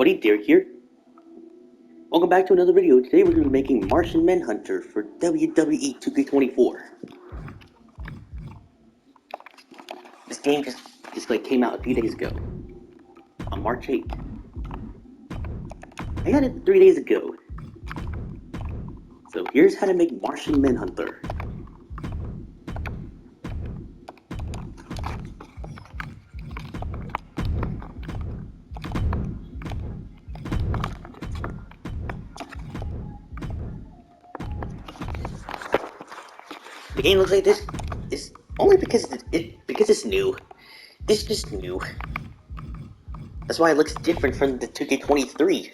Buddy, Derek here. Welcome back to another video. Today we're going to be making Martian Manhunter for WWE 2K24. This game just came out a few days ago, on March 8th. I got it 3 days ago. So here's how to make Martian Manhunter. The game looks like this is only because it's new. It's just new. That's why it looks different from the 2K23.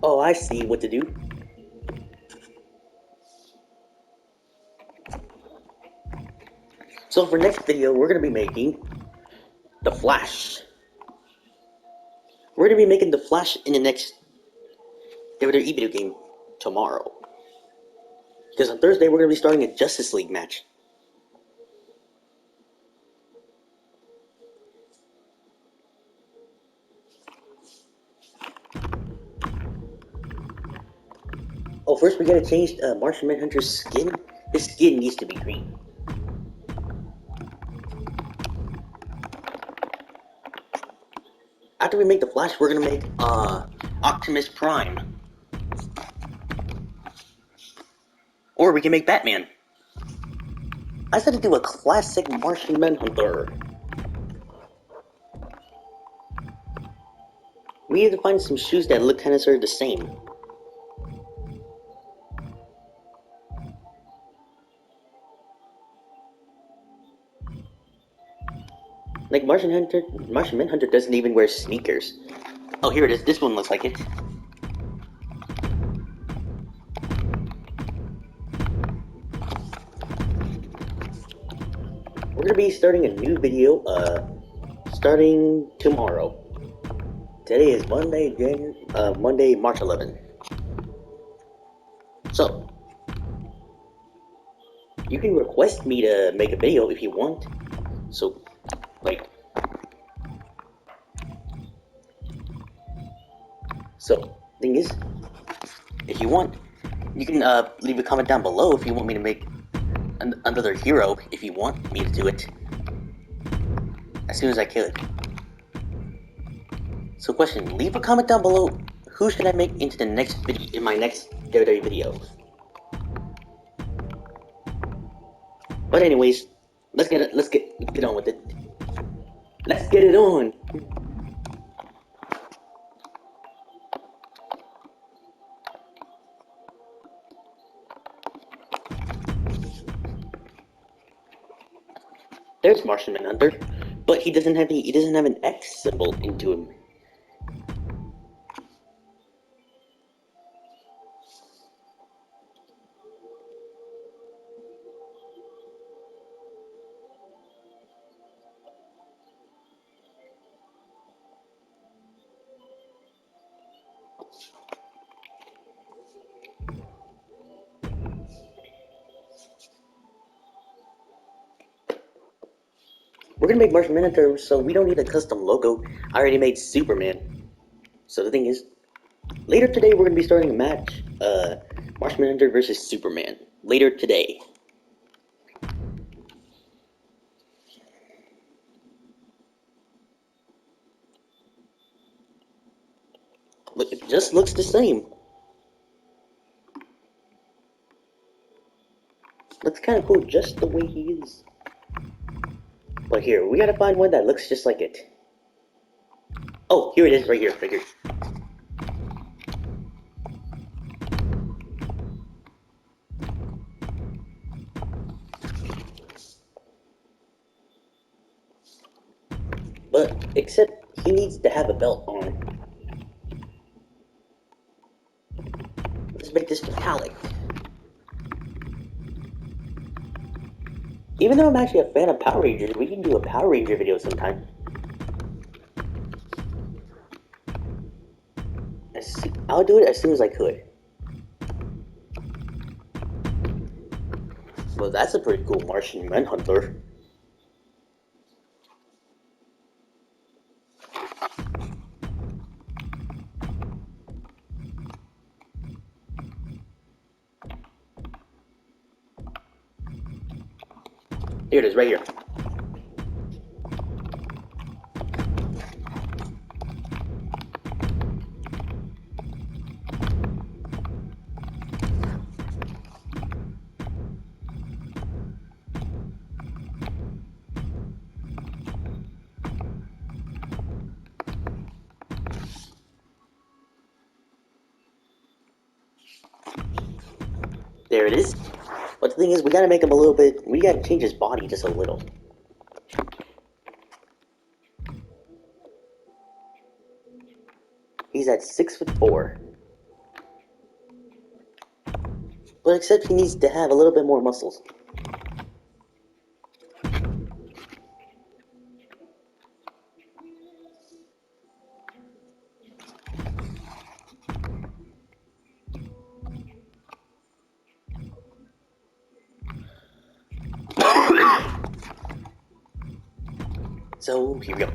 Oh, I see what to do. So for next video, we're going to be making The Flash. We're going to be making The Flash in the next WWE video game tomorrow. Because on Thursday, we're going to be starting a Justice League match. Oh, first we gotta change Martian Manhunter's skin. His skin needs to be green. After we make the Flash, we're gonna make Optimus Prime. Or we can make Batman. I decided to do a classic Martian Manhunter. We need to find some shoes that look kind of sort of the same. Like Martian Manhunter doesn't even wear sneakers. Oh, here it is. This one looks like it. We're gonna be starting a new video, starting tomorrow. Today is Monday, March 11th. So, you can request me to make a video if you want. So, thing is, if you want, you can leave a comment down below if you want me to make another hero, if you want me to do it as soon as I could. So question, leave a comment down below, who should I make into the next video, in my next WWE video. But anyways, let's get on with it. Let's get it on. There's Martian Manhunter, but he doesn't have an X symbol into him. We're gonna make Martian Manhunter, so we don't need a custom logo. I already made Superman. So the thing is, later today we're gonna be starting a match, Martian Manhunter versus Superman. Later today. Look, it just looks the same. Looks kind of cool just the way he is. But here, we gotta find one that looks just like it. Oh, here it is, right here. But, except, he needs to have a belt on. Let's make this metallic. Even though I'm actually a fan of Power Rangers, we can do a Power Ranger video sometime. I'll do it as soon as I could. Well, that's a pretty cool Martian Manhunter. Here it is, right here. There it is. But the thing is, we gotta make him a little bit, we gotta change his body just a little. He's at 6'4". But except he needs to have a little bit more muscles. So, here we go.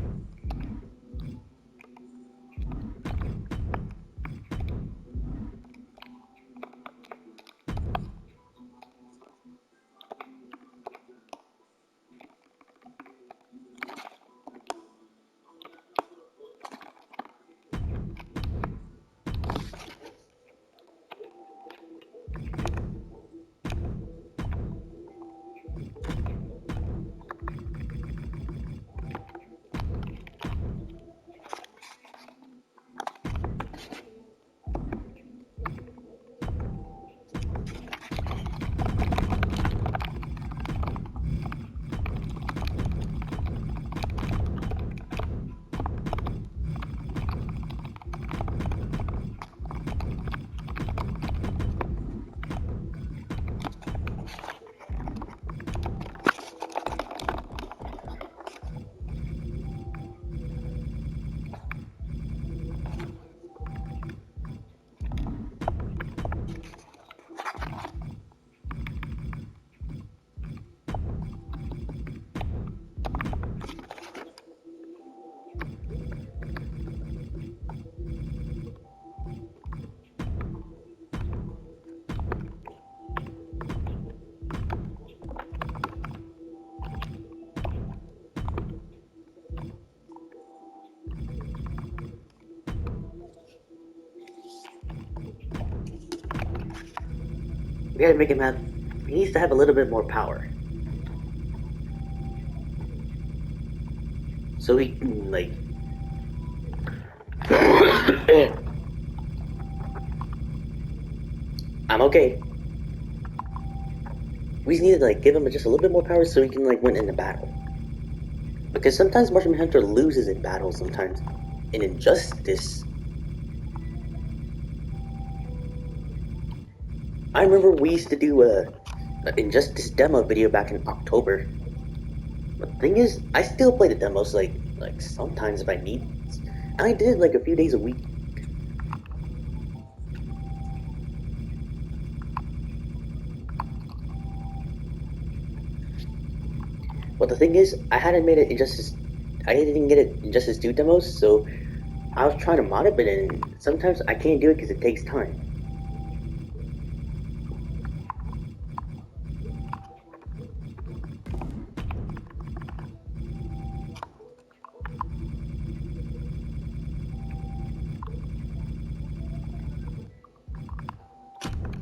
We gotta make him have, he needs to have a little bit more power. So he can, like, I'm okay. We just need to, like, give him just a little bit more power so he can, like, win in the battle. Because sometimes Martian Manhunter loses in battle sometimes. In Injustice, I remember we used to do a Injustice demo video back in October. But the thing is, I still play the demos like sometimes if I need. I did it like a few days a week. But the thing is, I hadn't made it Injustice. I didn't get it Injustice 2 demos, so I was trying to mod it, but then sometimes I can't do it because it takes time.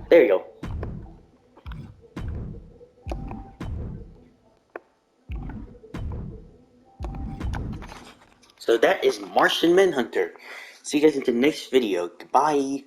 There you go. So that is Martian Manhunter. See you guys in the next video. Goodbye.